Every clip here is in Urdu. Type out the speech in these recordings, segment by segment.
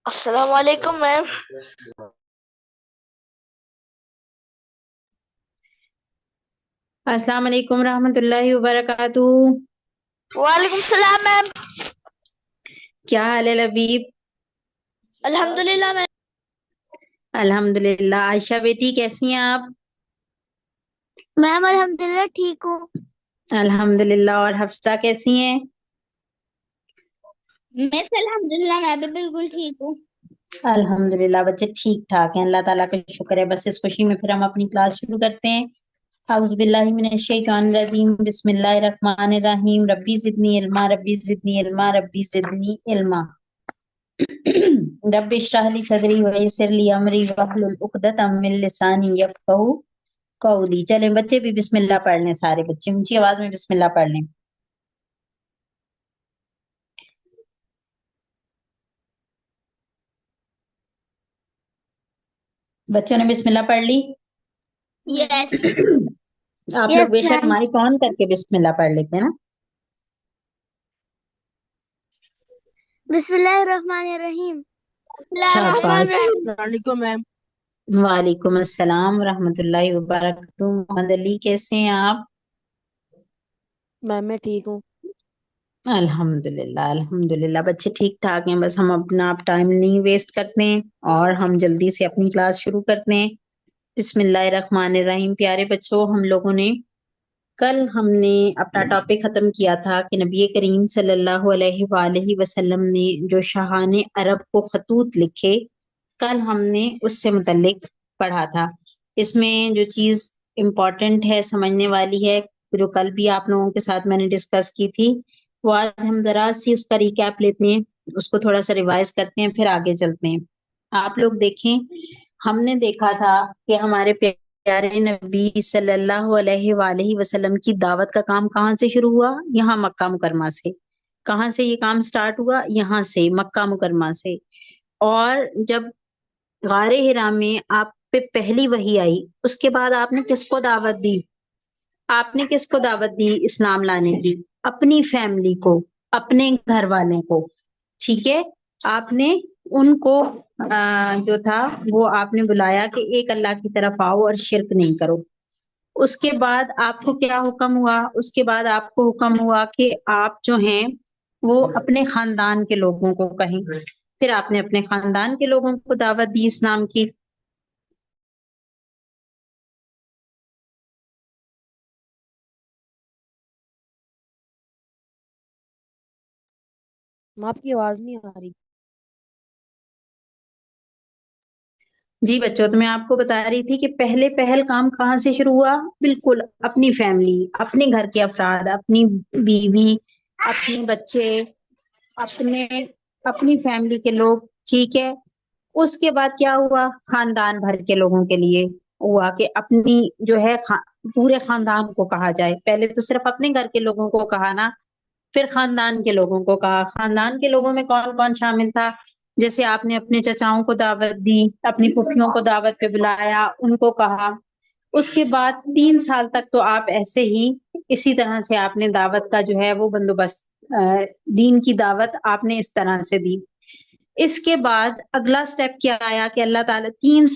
السلام علیکم میم۔ السلام علیکم ورحمۃ اللہ وبرکاتہ۔ وعلیکم السلام میم۔ کیا حال ہے لبیب؟ الحمد للہ میم۔ الحمد للہ۔ عائشہ بیٹی کیسی ہیں آپ؟ میم الحمد للہ ٹھیک ہوں۔ الحمد للہ۔ اور حفصہ کیسی ہیں؟ مس الحمد للہ میں بھی بالکل ٹھیک ہوں۔ الحمد للہ بچے ٹھیک ٹھاک ہیں، اللہ تعالیٰ کا شکر ہے۔ بس اس خوشی میں پھر ہم اپنی کلاس شروع کرتے ہیں۔ اعوذ باللہ من الشیطان الرجیم، بسم اللہ الرحمن الرحیم، ربی زدنی علما ربی زدنی علما ربی زدنی علما۔ رب اشرح لی صدری ویسر لی امری واحلل عقدۃ من لسانی یفقہوا قولی۔ چلیں بچے بھی بسم اللہ پڑھ لیں، سارے بچے اونچی آواز میں بسم اللہ پڑھ لیں۔ بچوں نے بسم اللہ پڑھ لی؟ یس آپ لوگ یس بے شک میم۔ مائک آن کر کے بسم اللہ پڑھ لیتے ہیں نا۔ بسم اللہ الرحمن الرحیم۔ بسم اللہ الرحمن شاباش۔ الرحیم۔ السلام علیکم میم۔ وعلیکم السلام ورحمۃ اللہ وبرکاتہ۔ محمد علی کیسے ہیں آپ؟ میم میں ٹھیک ہوں۔ الحمد للہ الحمد للہ بچے ٹھیک ٹھاک ہیں۔ بس ہم اپنا ٹائم نہیں ویسٹ کرتے ہیں اور ہم جلدی سے اپنی کلاس شروع کرتے ہیں۔ بسم اللہ الرحمن الرحیم۔ پیارے بچوں، کل ہم نے اپنا ٹاپک ختم کیا تھا کہ نبی کریم صلی اللہ علیہ وآلہ وسلم نے جو شاہان عرب کو خطوط لکھے، کل ہم نے اس سے متعلق پڑھا تھا۔ اس میں جو چیز امپورٹنٹ ہے، سمجھنے والی ہے، جو کل بھی آپ لوگوں کے ساتھ میں نے ڈسکس کی تھی، وہ آج ہم ذرا سی اس کا ریکیپ لیتے ہیں، اس کو تھوڑا سا ریوائز کرتے ہیں، پھر آگے چلتے ہیں۔ آپ لوگ دیکھیں، ہم نے دیکھا تھا کہ ہمارے پیارے نبی صلی اللہ علیہ وآلہ وسلم کی دعوت کا کام کہاں سے شروع ہوا؟ یہاں مکہ مکرمہ سے۔ کہاں سے یہ کام سٹارٹ ہوا؟ یہاں سے، مکہ مکرمہ سے۔ اور جب غار حرا میں آپ پہ پہلی وحی آئی، اس کے بعد آپ نے کس کو دعوت دی؟ آپ نے کس کو دعوت دی اسلام لانے کی؟ اپنی فیملی کو، اپنے گھر والوں کو، ٹھیک ہے؟ آپ نے ان کو جو تھا وہ آپ نے بلایا کہ ایک اللہ کی طرف آؤ اور شرک نہیں کرو۔ اس کے بعد آپ کو کیا حکم ہوا؟ اس کے بعد آپ کو حکم ہوا کہ آپ جو ہیں وہ اپنے خاندان کے لوگوں کو کہیں۔ پھر آپ نے اپنے خاندان کے لوگوں کو دعوت دی اسلام کی۔ آپ کی آواز نہیں آ رہی۔ جی بچوں، تو میں آپ کو بتا رہی تھی کہ پہل کام کہاں سے شروع ہوا؟ بالکل اپنی فیملی، اپنے گھر کے افراد، اپنی بیوی، اپنے بچے، اپنی فیملی کے لوگ، ٹھیک ہے؟ اس کے بعد کیا ہوا؟ خاندان بھر کے لوگوں کے لیے ہوا کہ اپنی جو ہے پورے خاندان کو کہا جائے۔ پہلے تو صرف اپنے گھر کے لوگوں کو کہا نا، پھر خاندان کے لوگوں کو کہا۔ خاندان کے لوگوں میں کون کون شامل تھا؟ جیسے آپ نے اپنے چچاؤں کو دعوت دی، اپنی پھوپھیوں کو دعوت پہ بلایا، ان کو کہا۔ اس کے بعد 3 سال تک تو آپ ایسے ہی اسی طرح سے آپ نے دعوت کا جو ہے وہ بندوبست، دین کی دعوت آپ نے اس طرح سے دی۔ اس کے بعد اگلا سٹیپ کیا آیا کہ اللہ تعالیٰ 3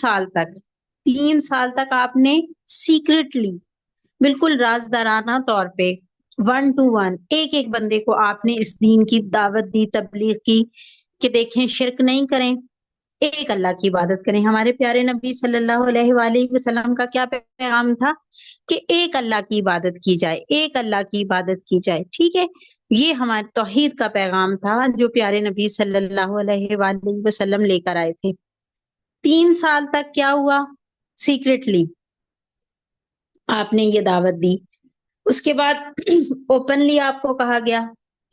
سال تک آپ نے سیکرٹلی، بالکل رازدارانہ طور پہ، 1 to 1 ایک ایک بندے کو آپ نے اس دین کی دعوت دی، تبلیغ کی کہ دیکھیں شرک نہیں کریں، ایک اللہ کی عبادت کریں۔ ہمارے پیارے نبی صلی اللہ علیہ وآلہ وسلم کا کیا پیغام تھا؟ کہ ایک اللہ کی عبادت کی جائے، ایک اللہ کی عبادت کی جائے، ٹھیک ہے؟ یہ ہمارے توحید کا پیغام تھا جو پیارے نبی صلی اللہ علیہ وآلہ وسلم لے کر آئے تھے۔ 3 سال تک کیا ہوا؟ سیکرٹلی آپ نے یہ دعوت دی۔ اس کے بعد اوپنلی آپ کو کہا گیا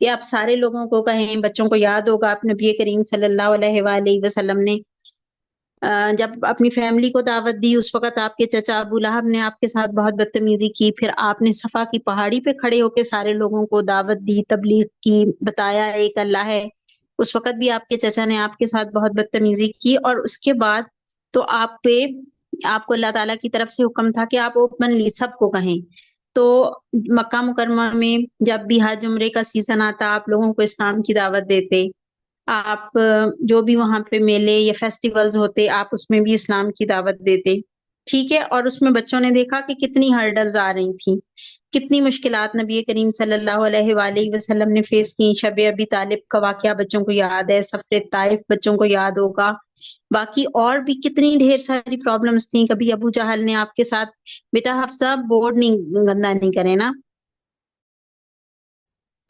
کہ آپ سارے لوگوں کو کہیں۔ بچوں کو یاد ہوگا، آپ نبی کریم صلی اللہ علیہ وآلہ وسلم نے جب اپنی فیملی کو دعوت دی، اس وقت آپ کے چچا ابو لہب نے آپ کے ساتھ بہت بدتمیزی کی۔ پھر آپ نے صفا کی پہاڑی پہ کھڑے ہو کے سارے لوگوں کو دعوت دی، تبلیغ کی، بتایا ایک اللہ ہے۔ اس وقت بھی آپ کے چچا نے آپ کے ساتھ بہت بدتمیزی کی، اور اس کے بعد تو آپ کو اللہ تعالیٰ کی طرف سے حکم تھا کہ آپ اوپنلی سب کو کہیں۔ تو مکہ مکرمہ میں جب بھی حج عمرے کا سیزن آتا، آپ لوگوں کو اسلام کی دعوت دیتے، آپ جو بھی وہاں پہ میلے یا فیسٹیولز ہوتے آپ اس میں بھی اسلام کی دعوت دیتے، ٹھیک ہے، اور اس میں بچوں نے دیکھا کہ کتنی ہرڈلز آ رہی تھیں، کتنی مشکلات نبی کریم صلی اللہ علیہ وآلہ وسلم نے فیس کی. شب ابی طالب کا واقعہ بچوں کو یاد ہے، سفر طائف بچوں کو یاد ہوگا، باقی اور بھی کتنی ڈھیر ساری پرابلمس تھیں. کبھی ابو جہل نے آپ کے ساتھ، بیٹا حفصہ بورڈ نہیں گندا نہیں کرے نا،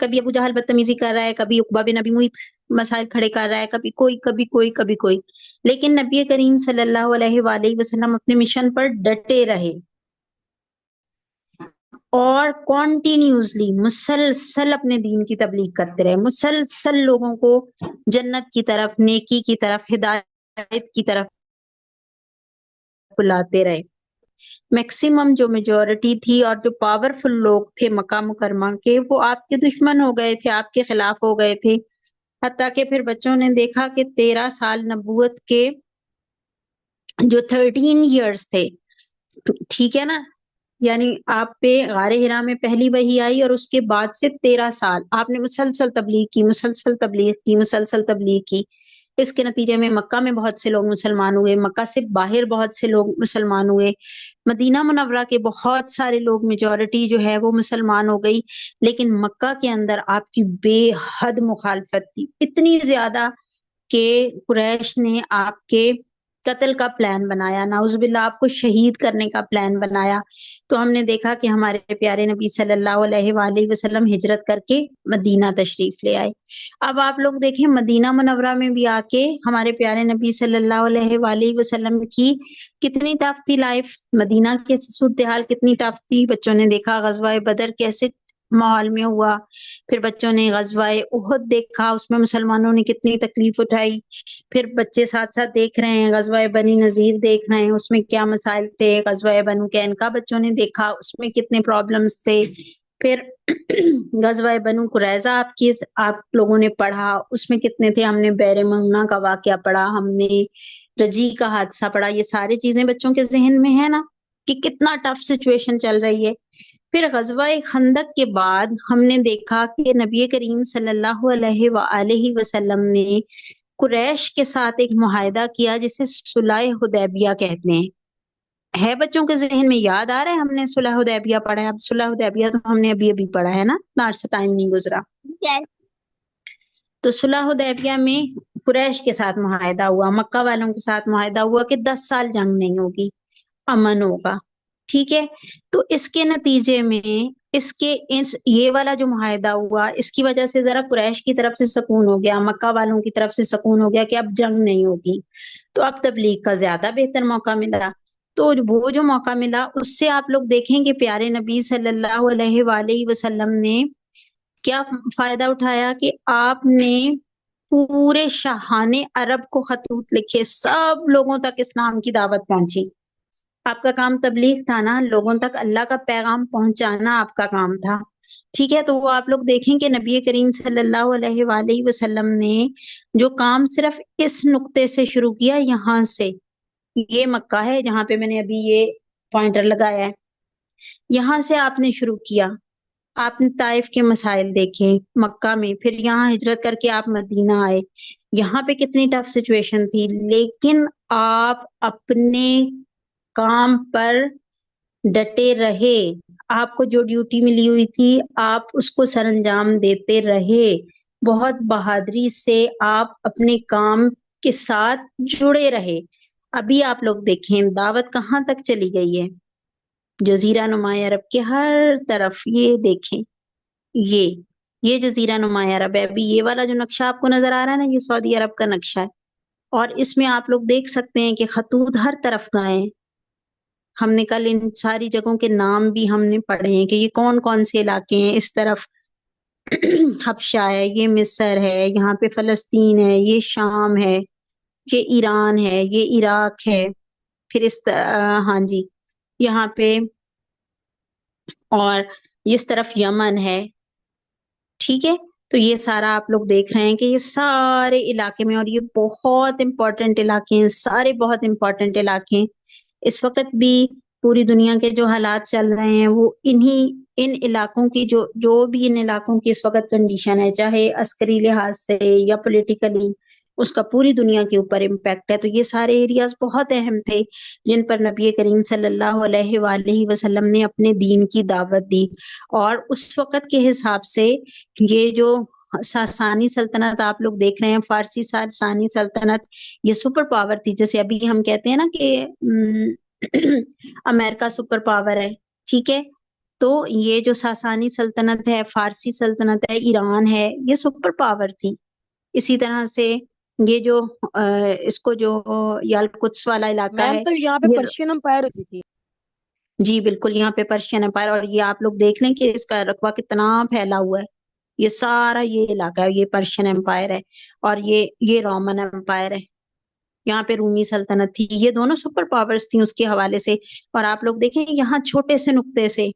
کبھی ابو جہل بدتمیزی کر رہا ہے، کبھی عقبہ بن ابی معیط مسائل کھڑے کر رہا ہے، کبھی کوئی کبھی کوئی کبھی کوئی، لیکن نبی کریم صلی اللہ علیہ وآلہ وسلم اپنے مشن پر ڈٹے رہے اور کانٹینیوسلی مسلسل اپنے دین کی تبلیغ کرتے رہے، مسلسل لوگوں کو جنت کی طرف، نیکی کی طرف، ہدایت کی طرف بلاتے رہے. میکسیمم جو میجورٹی تھی اور جو پاورفل لوگ تھے مکہ مکرمہ کے، وہ آپ کے دشمن ہو گئے تھے، آپ کے خلاف ہو گئے تھے. حتیٰ کہ پھر بچوں نے دیکھا کہ 13 سال نبوت کے جو 13 ایئرس تھے، ٹھیک ہے نا، یعنی آپ پہ غار حرا میں پہلی وحی آئی اور اس کے بعد سے 13 سال آپ نے مسلسل تبلیغ کی، مسلسل تبلیغ کی، مسلسل تبلیغ کی. اس کے نتیجے میں مکہ میں بہت سے لوگ مسلمان ہوئے، مکہ سے باہر بہت سے لوگ مسلمان ہوئے، مدینہ منورہ کے بہت سارے لوگ، میجورٹی جو ہے وہ مسلمان ہو گئی. لیکن مکہ کے اندر آپ کی بے حد مخالفت تھی، اتنی زیادہ کہ قریش نے آپ کے قتل کا پلان بنایا، نعوذ باللہ آپ کو شہید کرنے کا پلان بنایا. تو ہم نے دیکھا کہ ہمارے پیارے نبی صلی اللہ علیہ وآلہ وسلم ہجرت کر کے مدینہ تشریف لے آئے. اب آپ لوگ دیکھیں مدینہ منورہ میں بھی آ کے ہمارے پیارے نبی صلی اللہ علیہ وآلہ وسلم کی کتنی ٹف تھی لائف، مدینہ کی صورتحال کتنی ٹف تھی. بچوں نے دیکھا غزوہ بدر کیسے ماحول میں ہوا، پھر بچوں نے غزوہ احد دیکھا، اس میں مسلمانوں نے کتنی تکلیف اٹھائی، پھر بچے ساتھ ساتھ دیکھ رہے ہیں غزوہ بنی نذیر دیکھ رہے ہیں، اس میں کیا مسائل تھے. غزوہ بنو قینقاع بچوں نے دیکھا، اس میں کتنے پرابلمس تھے. پھر غزوہ بنو قریظہ آپ لوگوں نے پڑھا، اس میں کتنے تھے. ہم نے بئر ممونہ کا واقعہ پڑھا، ہم نے رجی کا حادثہ پڑھا. یہ ساری چیزیں بچوں کے ذہن میں ہے نا کہ کتنا ٹف سچویشن چل رہی ہے. پھر غزوہ خندق کے بعد ہم نے دیکھا کہ نبی کریم صلی اللہ علیہ وآلہ وسلم نے قریش کے ساتھ ایک معاہدہ کیا جسے صلح حدیبیہ کہتے ہیں. ہے بچوں کے ذہن میں یاد آ رہا ہے؟ ہم نے صلح حدیبیہ پڑھا ہے. اب صلح حدیبیہ تو ہم نے ابھی ابھی پڑھا ہے نا، اتنا عرصہ ٹائم نہیں گزرا. تو صلح حدیبیہ میں قریش کے ساتھ معاہدہ ہوا، مکہ والوں کے ساتھ معاہدہ ہوا کہ 10 سال جنگ نہیں ہوگی، امن ہوگا، ٹھیک ہے. تو اس کے نتیجے میں یہ والا جو معاہدہ ہوا، اس کی وجہ سے ذرا قریش کی طرف سے سکون ہو گیا، مکہ والوں کی طرف سے سکون ہو گیا کہ اب جنگ نہیں ہوگی. تو اب تبلیغ کا زیادہ بہتر موقع ملا. تو وہ جو موقع ملا اس سے آپ لوگ دیکھیں کہ پیارے نبی صلی اللہ علیہ وآلہ وسلم نے کیا فائدہ اٹھایا کہ آپ نے پورے شاہان عرب کو خطوط لکھے، سب لوگوں تک اسلام کی دعوت پہنچی. آپ کا کام تبلیغ تھا نا، لوگوں تک اللہ کا پیغام پہنچانا آپ کا کام تھا، ٹھیک ہے. تو وہ آپ لوگ دیکھیں کہ نبی کریم صلی اللہ علیہ وآلہ وسلم نے جو کام صرف اس نقطے سے شروع کیا، یہاں سے، یہ مکہ ہے جہاں پہ میں نے ابھی یہ پوائنٹر لگایا ہے، یہاں سے آپ نے شروع کیا. آپ نے طائف کے مسائل دیکھے مکہ میں، پھر یہاں ہجرت کر کے آپ مدینہ آئے، یہاں پہ کتنی ٹف سچویشن تھی، لیکن آپ اپنے کام پر ڈٹے رہے. آپ کو جو ڈیوٹی ملی ہوئی تھی آپ اس کو سر انجام دیتے رہے، بہت بہادری سے آپ اپنے کام کے ساتھ جڑے رہے. ابھی آپ لوگ دیکھیں دعوت کہاں تک چلی گئی ہے، جزیرہ نما عرب کے ہر طرف. یہ دیکھیں، یہ جزیرہ نما عرب ہے. ابھی یہ والا جو نقشہ آپ کو نظر آ رہا ہے نا، یہ سعودی عرب کا نقشہ ہے، اور اس میں آپ لوگ دیکھ سکتے ہیں کہ خطوط ہر طرف گئے ہیں. ہم نے کل ان ساری جگہوں کے نام بھی ہم نے پڑھے ہیں کہ یہ کون کون سے علاقے ہیں. اس طرف حبشہ ہے، یہ مصر ہے، یہاں پہ فلسطین ہے، یہ شام ہے، یہ ایران ہے، یہ عراق ہے، پھر ہاں جی یہاں پہ، اور اس طرف یمن ہے، ٹھیک ہے. تو یہ سارا آپ لوگ دیکھ رہے ہیں کہ یہ سارے علاقے میں، اور یہ بہت امپورٹنٹ علاقے ہیں، سارے بہت امپورٹنٹ علاقے ہیں. اس وقت بھی پوری دنیا کے جو حالات چل رہے ہیں وہ ان علاقوں کی جو بھی ان علاقوں کی اس وقت کنڈیشن ہے، چاہے عسکری لحاظ سے یا پولیٹیکلی، اس کا پوری دنیا کے اوپر امپیکٹ ہے. تو یہ سارے ایریاز بہت اہم تھے جن پر نبی کریم صلی اللہ علیہ وآلہ وسلم نے اپنے دین کی دعوت دی. اور اس وقت کے حساب سے یہ جو ساسانی سلطنت آپ لوگ دیکھ رہے ہیں، فارسی ساسانی سلطنت، یہ سپر پاور تھی. جیسے ابھی ہم کہتے ہیں نا کہ امریکہ سپر پاور ہے، ٹھیک ہے، تو یہ جو ساسانی سلطنت ہے، فارسی سلطنت ہے، ایران ہے، یہ سپر پاور تھی. اسی طرح سے یہ جو اس کو جو یالقدس والا علاقہ میم ہے، تو یہاں پہ یہ پرشین امپائر ہوتی تھی. جی بالکل یہاں پہ پرشین امپائر، اور یہ آپ لوگ دیکھ لیں کہ اس کا رقبہ کتنا پھیلا ہوا ہے. یہ سارا یہ علاقہ ہے، یہ پرشین امپائر ہے، اور یہ رومن امپائر ہے. یہاں پہ رومی سلطنت تھی. یہ دونوں سپر پاورز تھیں اس کے حوالے سے. اور آپ لوگ دیکھیں یہاں چھوٹے سے نقطے سے،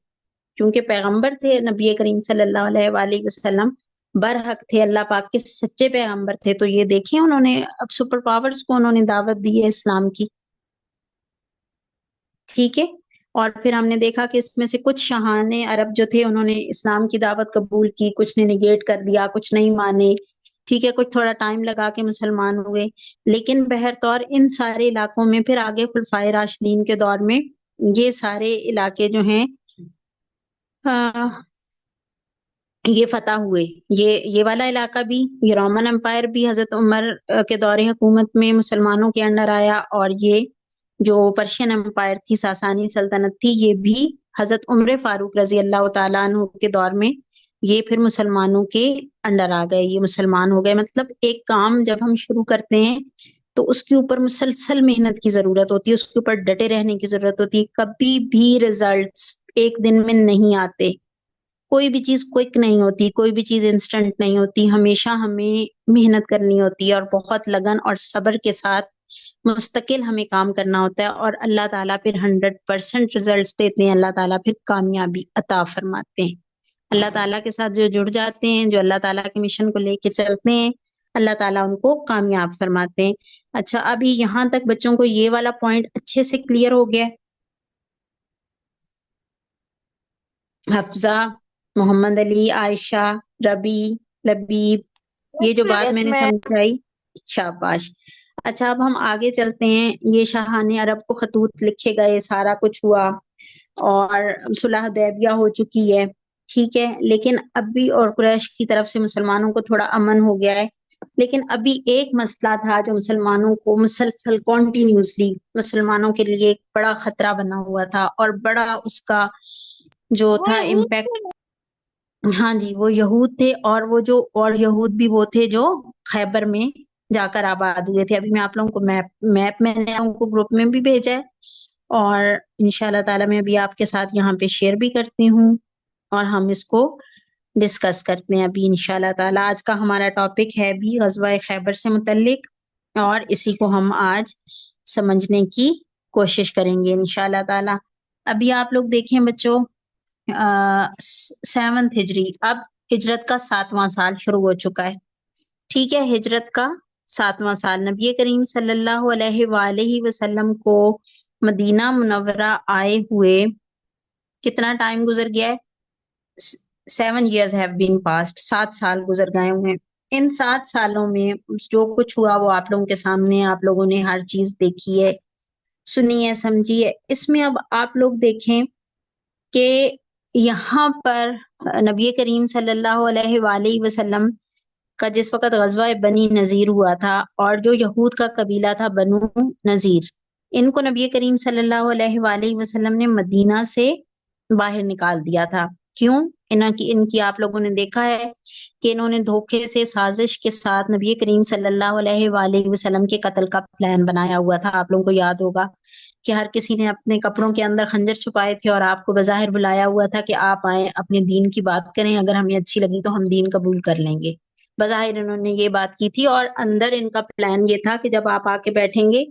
کیونکہ پیغمبر تھے نبی کریم صلی اللہ علیہ وآلہ وسلم، برحق تھے، اللہ پاک کے سچے پیغمبر تھے. تو یہ دیکھیں انہوں نے اب سپر پاورز کو انہوں نے دعوت دی ہے اسلام کی، ٹھیک ہے. اور پھر ہم نے دیکھا کہ اس میں سے کچھ شاہان عرب جو تھے انہوں نے اسلام کی دعوت قبول کی، کچھ نے نگیٹ کر دیا، کچھ نہیں مانے، ٹھیک ہے، کچھ تھوڑا ٹائم لگا کے مسلمان ہوئے. لیکن بہرطور ان سارے علاقوں میں پھر آگے خلفائے راشدین کے دور میں یہ سارے علاقے جو ہیں یہ فتح ہوئے. یہ والا علاقہ بھی، یہ رومن امپائر بھی حضرت عمر کے دور حکومت میں مسلمانوں کے انڈر آیا، اور یہ جو پرشین امپائر تھی، ساسانی سلطنت تھی، یہ بھی حضرت عمر فاروق رضی اللہ تعالیٰ عنہ کے دور میں یہ پھر مسلمانوں کے انڈر آ گئے، یہ مسلمان ہو گئے. مطلب ایک کام جب ہم شروع کرتے ہیں تو اس کے اوپر مسلسل محنت کی ضرورت ہوتی ہے، اس کے اوپر ڈٹے رہنے کی ضرورت ہوتی ہے. کبھی بھی ریزلٹس ایک دن میں نہیں آتے، کوئی بھی چیز کوئک نہیں ہوتی، کوئی بھی چیز انسٹنٹ نہیں ہوتی. ہمیشہ ہمیں محنت کرنی ہوتی ہے، اور بہت لگن اور صبر کے ساتھ مستقل ہمیں کام کرنا ہوتا ہے. اور اللہ تعالیٰ پھر 100% ریزلٹس دیتے ہیں، اللہ تعالیٰ پھر کامیابی عطا فرماتے ہیں. اللہ تعالیٰ کے ساتھ جو جڑ جاتے ہیں، جو اللہ تعالیٰ کے مشن کو لے کے چلتے ہیں، اللہ تعالیٰ ان کو کامیاب فرماتے ہیں. اچھا، ابھی یہاں تک بچوں کو یہ والا پوائنٹ اچھے سے کلیئر ہو گیا ہے؟ حفظہ، محمد علی، عائشہ، ربی، لبیب، یہ جو بات Yes, میں نے ma'am. سمجھائی، شاباش. اچھا اب ہم آگے چلتے ہیں. یہ شاہان عرب کو خطوط لکھے گئے، سارا کچھ ہوا، اور صلح حدیبیہ ہو چکی ہے، ٹھیک ہے. لیکن اب بھی اور قریش کی طرف سے مسلمانوں کو تھوڑا امن ہو گیا ہے. لیکن ابھی ایک مسئلہ تھا جو مسلمانوں کو مسلسل کنٹینیوسلی مسلمانوں کے لیے ایک بڑا خطرہ بنا ہوا تھا، اور بڑا اس کا جو تھا امپیکٹ. ہاں جی، وہ یہود تھے، اور وہ جو اور یہود بھی وہ تھے جو خیبر میں جا کر آباد ہوئے تھے. ابھی میں آپ لوگوں کو میپ میں نے ان کو گروپ میں بھی بھیجا ہے، اور انشاءاللہ تعالی میں ابھی آپ کے ساتھ یہاں پہ شیئر بھی کرتی ہوں، اور ہم اس کو ڈسکس کرتے ہیں ابھی انشاءاللہ تعالی. آج کا ہمارا ٹاپک ہے بھی غزوہ خیبر سے متعلق، اور اسی کو ہم آج سمجھنے کی کوشش کریں گے انشاءاللہ تعالی. ابھی آپ لوگ دیکھیں بچوں، 7 ہجری، اب ہجرت کا 7واں سال شروع ہو چکا ہے، ٹھیک ہے. ہجرت کا 7واں سال، نبی کریم صلی اللہ علیہ وآلہ وسلم کو مدینہ منورہ آئے ہوئے کتنا ٹائم گزر گیا ہے؟ 7 years have been passed، 7 سال گزر گئے ہوئے ہیں. ان 7 سالوں میں جو کچھ ہوا وہ آپ لوگوں کے سامنے، آپ لوگوں نے ہر چیز دیکھی ہے، سنی ہے، سمجھی ہے. اس میں اب آپ لوگ دیکھیں کہ یہاں پر نبی کریم صلی اللہ علیہ وآلہ وسلم کا جس وقت غزوہ بنی نذیر ہوا تھا، اور جو یہود کا قبیلہ تھا بنو نذیر، ان کو نبی کریم صلی اللہ علیہ وآلہ وسلم نے مدینہ سے باہر نکال دیا تھا. کیوں؟ ان کی آپ لوگوں نے دیکھا ہے کہ انہوں نے دھوکے سے، سازش کے ساتھ نبی کریم صلی اللہ علیہ وآلہ وسلم کے قتل کا پلان بنایا ہوا تھا. آپ لوگوں کو یاد ہوگا کہ ہر کسی نے اپنے کپڑوں کے اندر خنجر چھپائے تھے، اور آپ کو بظاہر بلایا ہوا تھا کہ آپ آئیں، اپنے دین کی بات کریں، اگر ہمیں اچھی لگی تو ہم دین قبول کر لیں گے. بظاہر انہوں نے یہ بات کی تھی، اور اندر ان کا پلان یہ تھا کہ جب آپ آ کے بیٹھیں گے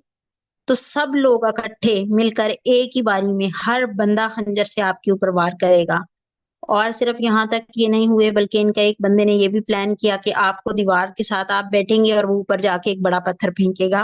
تو سب لوگ اکٹھے مل کر ایک ہی باری میں ہر بندہ خنجر سے آپ کے اوپر وار کرے گا. اور صرف یہاں تک یہ نہیں ہوئے، بلکہ ان کا ایک بندے نے یہ بھی پلان کیا کہ آپ کو دیوار کے ساتھ آپ بیٹھیں گے، اور وہ اوپر جا کے ایک بڑا پتھر پھینکے گا،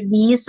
20,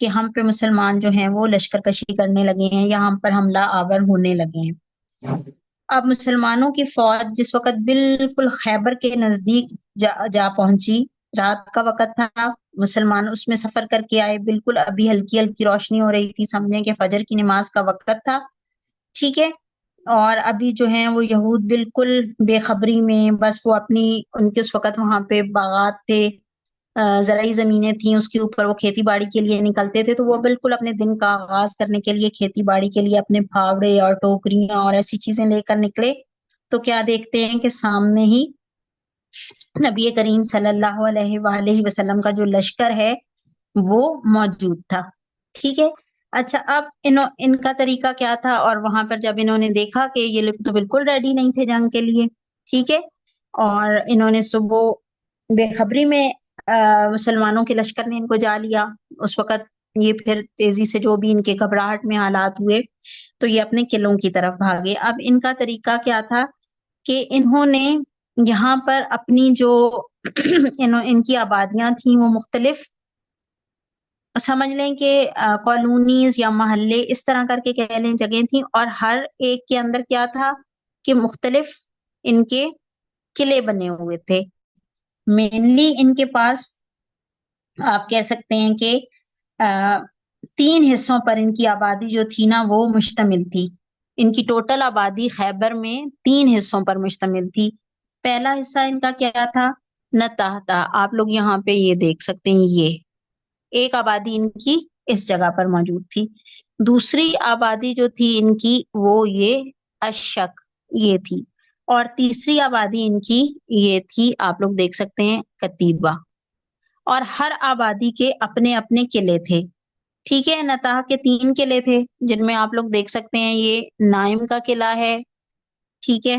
کہ ہم پہ مسلمان جو ہیں وہ لشکر کشی کرنے لگے ہیں یا ہم پر حملہ آور ہونے لگے ہیں۔ اب مسلمانوں کی فوج جس وقت بالکل خیبر کے نزدیک جا پہنچی، رات کا وقت تھا، مسلمان اس میں سفر کر کے آئے، بالکل ابھی ہلکی ہلکی روشنی ہو رہی تھی، سمجھیں کہ فجر کی نماز کا وقت تھا، ٹھیک ہے۔ اور ابھی جو ہیں وہ یہود بالکل بے خبری میں، بس وہ اپنی، ان کے اس وقت وہاں پہ باغات تھے، زرعی زمینیں تھیں، اس کے اوپر وہ کھیتی باڑی کے لیے نکلتے تھے، تو وہ بالکل اپنے دن کا آغاز کرنے کے لیے کھیتی باڑی کے لیے اپنے پھاوڑے اور ٹوکریاں اور ایسی چیزیں لے کر نکلے، تو کیا دیکھتے ہیں کہ سامنے ہی نبی کریم صلی اللہ علیہ وآلہ وسلم کا جو لشکر ہے وہ موجود تھا، ٹھیک ہے۔ اچھا، اب ان کا طریقہ کیا تھا، اور وہاں پر جب انہوں نے دیکھا کہ یہ لوگ تو بالکل ریڈی نہیں تھے جنگ کے لیے، ٹھیک ہے، اور انہوں نے صبح بے خبری میں مسلمانوں کے لشکر نے ان کو جا لیا، اس وقت یہ پھر تیزی سے جو بھی ان کے گھبراہٹ میں حالات ہوئے تو یہ اپنے قلعوں کی طرف بھاگے۔ اب ان کا طریقہ کیا تھا کہ انہوں نے یہاں پر اپنی جو ان کی آبادیاں تھیں وہ مختلف، سمجھ لیں کہ کالونیز یا محلے اس طرح کر کے کہہ لیں جگہیں تھیں، اور ہر ایک کے اندر کیا تھا کہ مختلف ان کے قلعے بنے ہوئے تھے۔ مینلی ان کے پاس آپ کہہ سکتے ہیں کہ 3 حصوں پر ان کی آبادی جو تھی نا وہ مشتمل تھی۔ ان کی ٹوٹل آبادی خیبر میں 3 حصوں پر مشتمل تھی۔ پہلا حصہ ان کا کیا تھا؟ نتاہتا، آپ لوگ یہاں پہ یہ دیکھ سکتے ہیں، یہ ایک آبادی ان کی اس جگہ پر موجود تھی۔ دوسری آبادی جو تھی ان کی وہ یہ اشک یہ تھی، اور تیسری آبادی ان کی یہ تھی، آپ لوگ دیکھ سکتے ہیں، کتیبہ۔ اور ہر آبادی کے اپنے اپنے قلعے تھے، ٹھیک ہے۔ نتاح کے 3 قلعے تھے جن میں آپ لوگ دیکھ سکتے ہیں یہ نائم کا قلعہ ہے، ٹھیک ہے،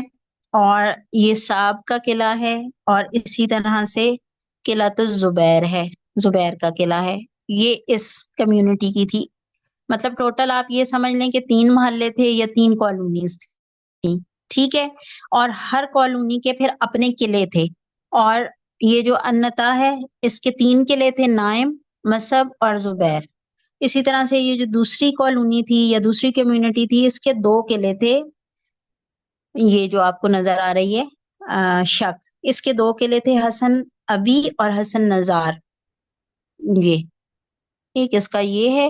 اور یہ صاب کا قلعہ ہے، اور اسی طرح سے قلعہ الزبیر ہے، زبیر کا قلعہ ہے، یہ اس کمیونٹی کی تھی۔ مطلب ٹوٹل آپ یہ سمجھ لیں کہ 3 محلے تھے یا 3 کالونیز تھیں، ٹھیک ہے، اور ہر کالونی کے پھر اپنے قلعے تھے۔ اور یہ جو انتا ہے اس کے 3 قلعے تھے، نائم، مصب اور زبیر۔ اسی طرح سے یہ جو دوسری کالونی تھی یا دوسری کمیونٹی تھی اس کے 2 قلعے تھے، یہ جو آپ کو نظر آ رہی ہے شک، اس کے 2 قلعے تھے، حسن ابی اور حسن نزار، یہ ٹھیک، اس کا یہ ہے،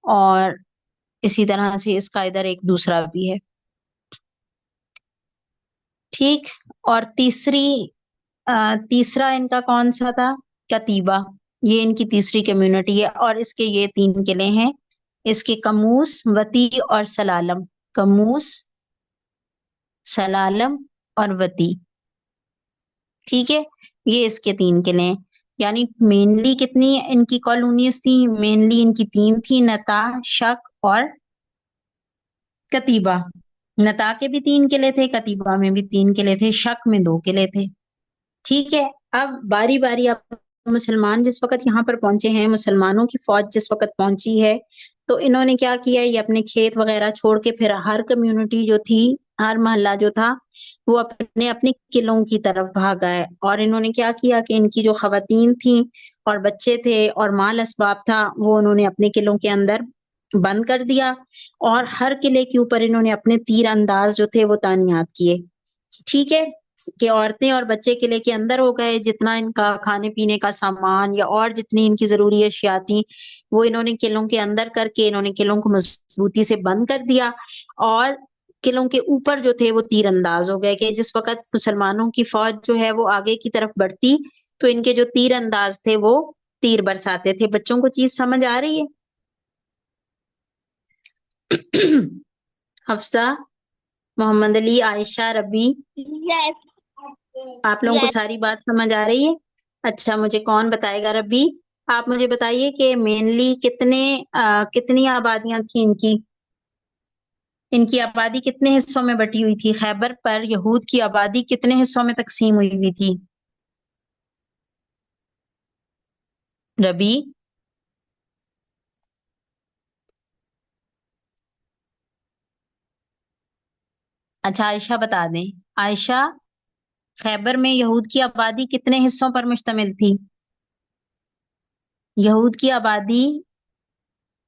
اور اسی طرح سے اس کا ادھر ایک دوسرا بھی ہے، ٹھیک۔ اور تیسرا ان کا کون سا تھا؟ کتیبہ، یہ ان کی تیسری کمیونٹی ہے، اور اس کے یہ 3 قلعے ہیں، اس کے کموس، وتی اور سلالم، کموس، سلالم اور وتی، ٹھیک ہے، یہ اس کے 3 قلعے ہیں۔ یعنی مینلی کتنی ان کی کالونیز تھیں؟ مینلی ان کی 3 تھیں، نتا، شک اور کتیبہ۔ نتا کے بھی 3 قلعے تھے، کتیبہ میں بھی 3 قلعے تھے، شک میں 2 قلعے تھے، ٹھیک ہے۔ اب باری باری اب مسلمان جس وقت یہاں پر پہنچے ہیں، مسلمانوں کی فوج جس وقت پہنچی ہے، تو انہوں نے کیا کیا، یہ اپنے کھیت وغیرہ چھوڑ کے پھر ہر کمیونٹی جو تھی، ہر محلہ جو تھا وہ اپنے اپنے قلعوں کی طرف بھاگا ہے، اور انہوں نے کیا کیا کہ ان کی جو خواتین تھیں اور بچے تھے اور مال اسباب تھا وہ انہوں نے اپنے قلعوں کے اندر بند کر دیا، اور ہر قلعے کے اوپر انہوں نے اپنے تیر انداز جو تھے وہ تعینات کیے، ٹھیک ہے، کہ عورتیں اور بچے قلعے کے اندر ہو گئے، جتنا ان کا کھانے پینے کا سامان یا اور جتنی ان کی ضروری اشیاء تھیں وہ انہوں نے قلعوں کے اندر کر کے انہوں نے قلعوں کو مضبوطی سے بند کر دیا، اور قلعوں کے اوپر جو تھے وہ تیر انداز ہو گئے، کہ جس وقت مسلمانوں کی فوج جو ہے وہ آگے کی طرف بڑھتی تو ان کے جو تیر انداز تھے وہ تیر برساتے تھے۔ بچوں کو چیز سمجھ آ رہی ہے؟ حفصہ، محمد علی، عائشہ، ربی، Yes. آپ لوگوں کو Yes. ساری بات سمجھ آ رہی ہے؟ اچھا، مجھے کون بتائے گا؟ ربی، آپ مجھے بتائیے کہ مینلی کتنی آبادیاں تھیں ان کی آبادی کتنے حصوں میں بٹی ہوئی تھی؟ خیبر پر یہود کی آبادی کتنے حصوں میں تقسیم ہوئی تھی؟ ربی، اچھا عائشہ بتا دیں۔ عائشہ، خیبر میں یہود کی آبادی کتنے حصوں پر مشتمل تھی؟ یہود کی آبادی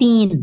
3।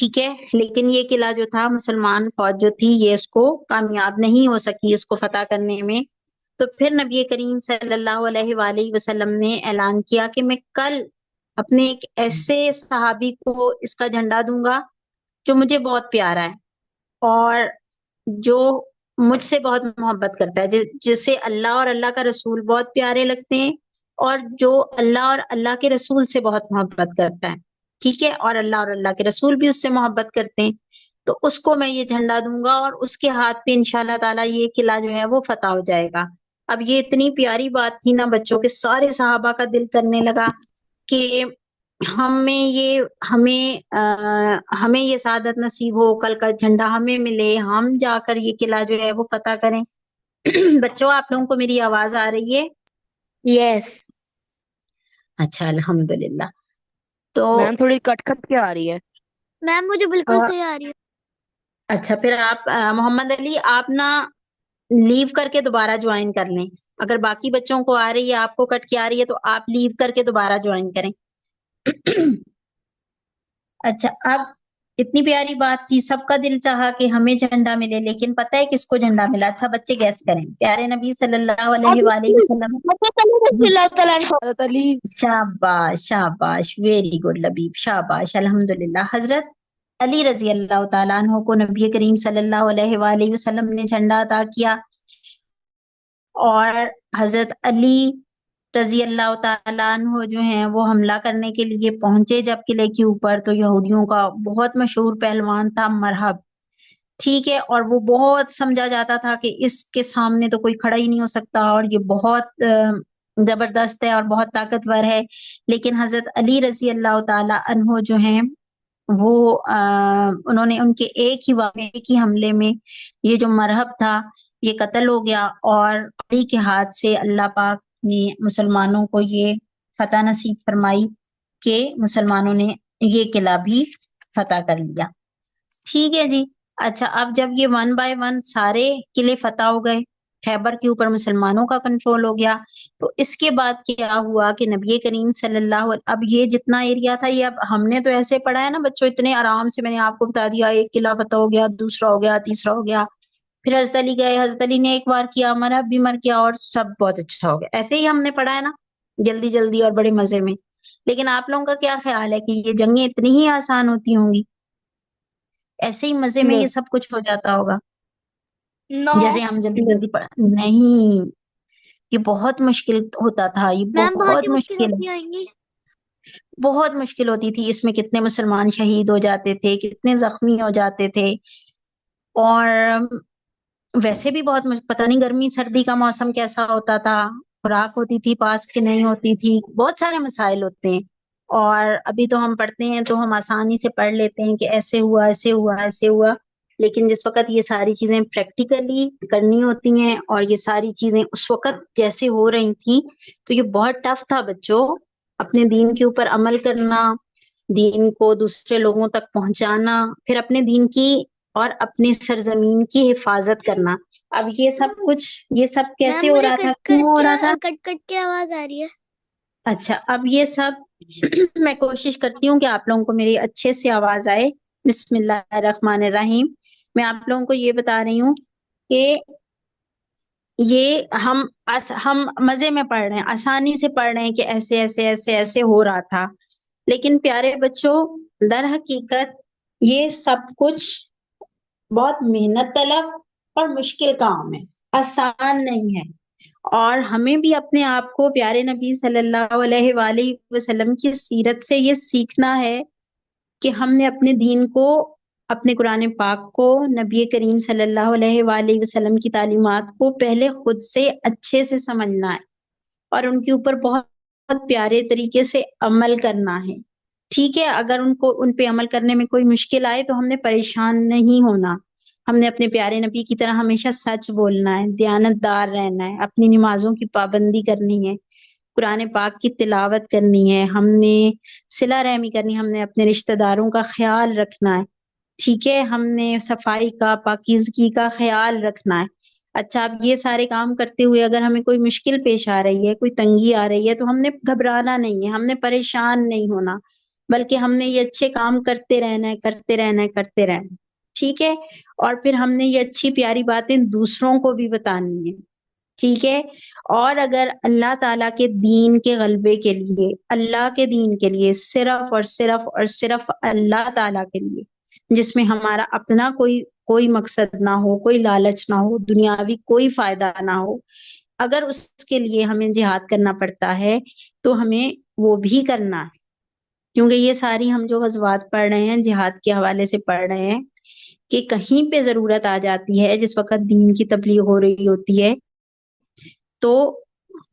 ٹھیک ہے، لیکن یہ قلعہ جو تھا مسلمان فوج جو تھی یہ اس کو کامیاب نہیں ہو سکی اس کو فتح کرنے میں. تو پھر نبی کریم صلی اللہ علیہ وآلہ وسلم نے اعلان کیا کہ میں کل اپنے ایک ایسے صحابی کو اس کا جھنڈا دوں گا جو مجھے بہت پیارا ہے اور جو مجھ سے بہت محبت کرتا ہے، جسے اللہ اور اللہ کا رسول بہت پیارے لگتے ہیں اور جو اللہ اور اللہ کے رسول سے بہت محبت کرتا ہے. ٹھیک ہے، اور اللہ اور اللہ کے رسول بھی اس سے محبت کرتے ہیں. تو اس کو میں یہ جھنڈا دوں گا اور اس کے ہاتھ پہ انشاءاللہ تعالیٰ یہ قلعہ جو ہے وہ فتح ہو جائے گا. اب یہ اتنی پیاری بات تھی نا بچوں کے، سارے صحابہ کا دل کرنے لگا کہ ہمیں یہ سعادت نصیب ہو، کل کا جھنڈا ہمیں ملے، ہم جا کر یہ قلعہ جو ہے وہ فتح کریں. بچوں آپ لوگوں کو میری آواز آ رہی ہے؟ یس اچھا الحمدللہ. تو میم تھوڑی کٹ کٹ کے آ رہی ہے. میم مجھے بالکل صحیح آ رہی ہے. اچھا پھر آپ محمد علی آپ نا لیو کر کے دوبارہ جوائن کر لیں. اگر باقی بچوں کو آ رہی ہے، آپ کو کٹ کے آ رہی ہے تو آپ لیو کر کے دوبارہ جوائن کریں. اچھا اب اتنی پیاری بات تھی، سب کا دل چاہا کہ ہمیں جھنڈا ملے، لیکن پتہ ہے کس کو جھنڈا ملا؟ اچھا بچے گیس کریں. پیارے نبی صلی اللہ علیہ وآلہ وسلم. جی حضرت علی. شاباش شاباش، ویری گڈ لبیب، شاباش الحمدللہ. حضرت علی رضی اللہ تعالیٰ عنہ کو نبی کریم صلی اللہ علیہ وآلہ وسلم نے جھنڈا عطا کیا اور حضرت علی رضی اللہ تعالیٰ عنہ جو ہیں وہ حملہ کرنے کے لیے پہنچے جب قلعے کے اوپر. تو یہودیوں کا بہت مشہور پہلوان تھا مرحب، ٹھیک ہے، اور وہ بہت سمجھا جاتا تھا کہ اس کے سامنے تو کوئی کھڑا ہی نہیں ہو سکتا اور یہ بہت زبردست ہے اور بہت طاقتور ہے. لیکن حضرت علی رضی اللہ تعالی عنہ جو ہیں وہ انہوں نے ان کے ایک ہی حملے میں یہ جو مرحب تھا یہ قتل ہو گیا اور علی کے ہاتھ سے اللہ پاک نے مسلمانوں کو یہ فتح نصیب فرمائی کہ مسلمانوں نے یہ قلعہ بھی فتح کر لیا. ٹھیک ہے جی. اچھا اب جب یہ 1 بائی 1 سارے قلعے فتح ہو گئے، خیبر کے اوپر مسلمانوں کا کنٹرول ہو گیا، تو اس کے بعد کیا ہوا کہ نبی کریم صلی اللہ علیہ، اب یہ جتنا ایریا تھا یہ اب ہم نے تو ایسے پڑھا ہے نا بچوں اتنے آرام سے، میں نے آپ کو بتا دیا ایک قلعہ فتح ہو گیا، دوسرا ہو گیا، تیسرا ہو گیا، پھر حضرت علی گئے، حضرت علی نے ایک بار کیا، مرحب بھی مر کیا اور سب بہت اچھا ہو گیا. ایسے ہی ہم نے پڑھا ہے نا جلدی جلدی اور بڑے مزے میں. لیکن آپ لوگوں کا کیا خیال ہے کہ یہ جنگیں اتنی ہی آسان ہوتی ہوں گی؟ ایسے ہی مزے میں یہ سب کچھ ہو جاتا ہوگا جیسے ہم جلدی جلدی پڑھا؟ نہیں، یہ بہت مشکل ہوتا تھا، یہ میم بہت ہی بہت مشکل مشکل، ہوتی آئیں گی. بہت مشکل ہوتی تھی. اس میں کتنے مسلمان شہید ہو جاتے تھے، کتنے زخمی ہو جاتے تھے، اور ویسے بھی بہت پتہ نہیں گرمی سردی کا موسم کیسا ہوتا تھا، خوراک ہوتی تھی پاس کہ نہیں ہوتی تھی، بہت سارے مسائل ہوتے ہیں. اور ابھی تو ہم پڑھتے ہیں تو ہم آسانی سے پڑھ لیتے ہیں کہ ایسے ہوا ایسے ہوا ایسے ہوا، لیکن جس وقت یہ ساری چیزیں پریکٹیکلی کرنی ہوتی ہیں اور یہ ساری چیزیں اس وقت جیسے ہو رہی تھیں تو یہ بہت ٹف تھا بچوں. اپنے دین کے اوپر عمل کرنا، دین کو دوسرے لوگوں تک پہنچانا، پھر اپنے دین کی اور اپنی سرزمین کی حفاظت کرنا. اب یہ سب کچھ، یہ سب کیسے میم ہو مجھے رہا تھا، کٹ کیوں کٹ ہو کے رہا تھا؟ کٹ کٹ کے آواز آ رہی ہے. اچھا اب یہ سب میں کوشش کرتی ہوں کہ آپ لوگوں کو میری اچھے سے آواز آئے. بسم اللہ الرحمن الرحیم. میں آپ لوگوں کو یہ بتا رہی ہوں کہ یہ ہم مزے میں پڑھ رہے ہیں، آسانی سے پڑھ رہے ہیں کہ ایسے ایسے ایسے ایسے ہو رہا تھا، لیکن پیارے بچوں در حقیقت یہ سب کچھ بہت محنت طلب اور مشکل کام ہے، آسان نہیں ہے. اور ہمیں بھی اپنے آپ کو پیارے نبی صلی اللہ علیہ وآلہ وسلم کی سیرت سے یہ سیکھنا ہے کہ ہم نے اپنے دین کو، اپنے قرآن پاک کو، نبی کریم صلی اللہ علیہ وآلہ وسلم کی تعلیمات کو پہلے خود سے اچھے سے سمجھنا ہے اور ان کے اوپر بہت پیارے طریقے سے عمل کرنا ہے. ٹھیک ہے، اگر ان پہ عمل کرنے میں کوئی مشکل آئے تو ہم نے پریشان نہیں ہونا. ہم نے اپنے پیارے نبی کی طرح ہمیشہ سچ بولنا ہے، دیانت دار رہنا ہے، اپنی نمازوں کی پابندی کرنی ہے، قرآن پاک کی تلاوت کرنی ہے، ہم نے صلہ رحمی کرنی، ہم نے اپنے رشتہ داروں کا خیال رکھنا ہے. ٹھیک ہے، ہم نے صفائی کا، پاکیزگی کا خیال رکھنا ہے. اچھا اب یہ سارے کام کرتے ہوئے اگر ہمیں کوئی مشکل پیش آ رہی ہے، کوئی تنگی آ رہی ہے تو ہم نے گھبرانا نہیں ہے، ہم نے پریشان نہیں ہونا، بلکہ ہم نے یہ اچھے کام کرتے رہنا ہے، کرتے رہنا ہے، کرتے رہنا ہے، ٹھیک ہے؟ اور پھر ہم نے یہ اچھی پیاری باتیں دوسروں کو بھی بتانی ہے، ٹھیک ہے؟ اور اگر اللہ تعالیٰ کے دین کے غلبے کے لیے، اللہ کے دین کے لیے، صرف اور صرف اور صرف اللہ تعالیٰ کے لیے، جس میں ہمارا اپنا کوئی مقصد نہ ہو، کوئی لالچ نہ ہو، دنیاوی کوئی فائدہ نہ ہو، اگر اس کے لیے ہمیں جہاد کرنا پڑتا ہے تو ہمیں وہ بھی کرنا ہے، کیونکہ یہ ساری ہم جو غزوات پڑھ رہے ہیں جہاد کے حوالے سے پڑھ رہے ہیں کہ کہیں پہ ضرورت آ جاتی ہے، جس وقت دین کی تبلیغ ہو رہی ہوتی ہے تو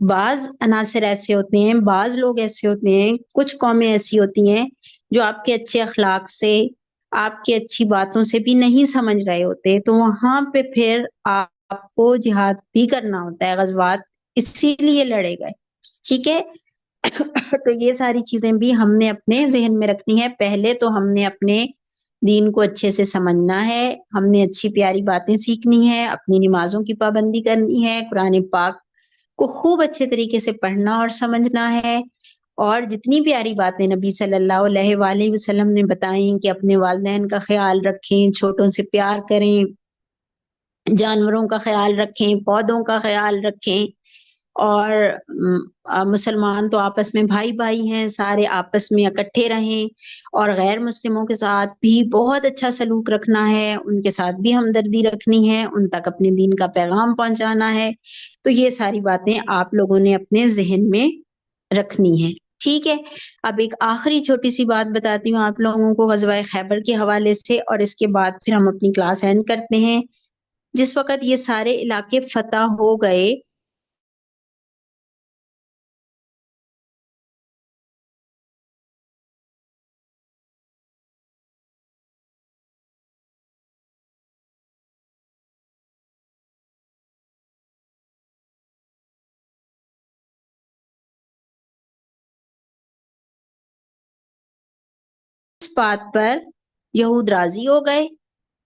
بعض عناصر ایسے ہوتے ہیں، بعض لوگ ایسے ہوتے ہیں، کچھ قومیں ایسی ہوتی ہیں جو آپ کے اچھے اخلاق سے، آپ کی اچھی باتوں سے بھی نہیں سمجھ رہے ہوتے، تو وہاں پہ پھر آپ کو جہاد بھی کرنا ہوتا ہے، غزوات اسی لیے لڑے گئے، ٹھیک ہے؟ تو یہ ساری چیزیں بھی ہم نے اپنے ذہن میں رکھنی ہے۔ پہلے تو ہم نے اپنے دین کو اچھے سے سمجھنا ہے، ہم نے اچھی پیاری باتیں سیکھنی ہے، اپنی نمازوں کی پابندی کرنی ہے، قرآن پاک کو خوب اچھے طریقے سے پڑھنا اور سمجھنا ہے، اور جتنی پیاری باتیں نبی صلی اللہ علیہ وآلہ وسلم نے بتائیں کہ اپنے والدین کا خیال رکھیں، چھوٹوں سے پیار کریں، جانوروں کا خیال رکھیں، پودوں کا خیال رکھیں، اور مسلمان تو آپس میں بھائی بھائی ہیں، سارے آپس میں اکٹھے رہیں، اور غیر مسلموں کے ساتھ بھی بہت اچھا سلوک رکھنا ہے، ان کے ساتھ بھی ہمدردی رکھنی ہے، ان تک اپنے دین کا پیغام پہنچانا ہے۔ تو یہ ساری باتیں آپ لوگوں نے اپنے ذہن میں رکھنی ہے، ٹھیک ہے؟ اب ایک آخری چھوٹی سی بات بتاتی ہوں آپ لوگوں کو غزوہ خیبر کے حوالے سے، اور اس کے بعد پھر ہم اپنی کلاس اینڈ کرتے ہیں۔ جس وقت یہ سارے علاقے فتح ہو گئے، اس بات پر یہود راضی ہو گئے،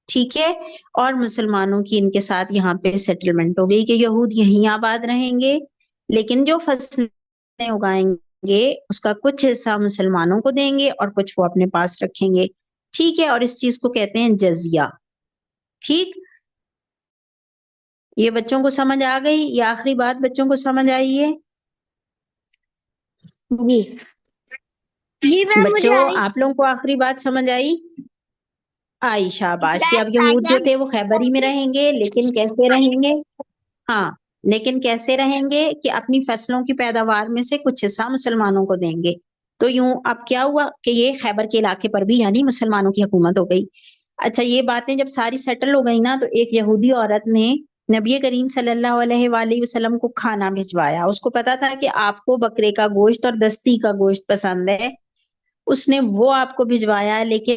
ٹھیک ہے؟ اور مسلمانوں کی ان کے ساتھ یہاں پہ سیٹلمنٹ ہو گئی کہ یہود یہیں آباد رہیں گے، لیکن جو فصلیں اگائیں گے اس کا کچھ حصہ مسلمانوں کو دیں گے اور کچھ وہ اپنے پاس رکھیں گے، ٹھیک ہے؟ اور اس چیز کو کہتے ہیں جزیہ، ٹھیک؟ یہ بچوں کو سمجھ آ گئی؟ یہ آخری بات بچوں کو سمجھ آئی ہے؟ جی جی میم مجھے بچوں آئی۔ آپ لوگوں کو آخری بات سمجھ آئی؟ آئی، شاباش، کہ اب یہود جو تھے وہ خیبر ہی میں رہیں گے، لیکن کیسے رہیں گے؟ ہاں، لیکن کیسے رہیں گے کہ اپنی فصلوں کی پیداوار میں سے کچھ حصہ مسلمانوں کو دیں گے۔ تو یوں اب کیا ہوا کہ یہ خیبر کے علاقے پر بھی یعنی مسلمانوں کی حکومت ہو گئی۔ اچھا، یہ باتیں جب ساری سیٹل ہو گئی نا، تو ایک یہودی عورت نے نبی کریم صلی اللہ علیہ وآلہ وسلم کو کھانا بھجوایا۔ اس کو پتا تھا کہ آپ کو بکرے کا گوشت اور دستی کا گوشت پسند ہے، اس نے وہ آپ کو بھجوایا، لیکن